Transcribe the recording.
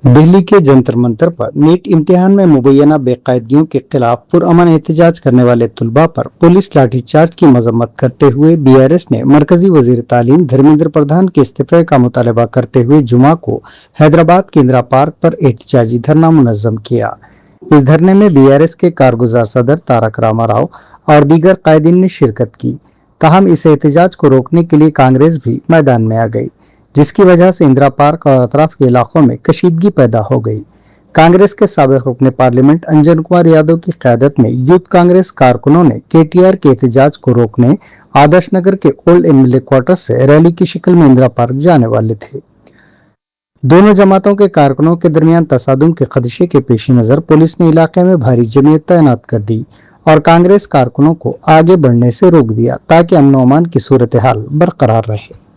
दिल्ली के जंतर मंतर पर नीट इम्तिहान में मुबैना बेकायदगियों के खिलाफ पुरअमन एहतजाज करने वाले तुलबा पर पुलिस लाठीचार्ज की मजम्मत करते हुए बीआरएस ने मरकजी वजीर तालीम धर्मेंद्र प्रधान के इस्तीफे का मुतालबा करते हुए जुमा को हैदराबाद के इंदिरा पार्क पर एहतजाजी धरना मुनज़्ज़म किया। इस धरने में बीआरएस के कारगुजार सदर तारक रामाराव और दीगर कायदीन ने शिरकत की। ताहम इस एहतजाज को रोकने के लिए कांग्रेस भी मैदान में आ गई, जिसकी वजह से इंदिरा पार्क और अतराफ के इलाकों में कशीदगी पैदा हो गई। कांग्रेस के साबिक रुकने पार्लियामेंट अंजन कुमार यादव की क़यादत में यूथ कांग्रेस कारकुनों ने केटीआर के एहतजाज को रोकने आदर्श नगर के ओल्ड एमएलए क्वार्टर्स से रैली की शक्ल में इंदिरा पार्क जाने वाले थे। दोनों जमातों के कारकुनों के दरमियान तसादुम के खदशे के पेश नज़र पुलिस ने इलाके में भारी जमीयत तैनात कर दी और कांग्रेस कारकुनों को आगे बढ़ने से रोक दिया ताकि अमन व अमान की सूरत हाल बरकरार रहे।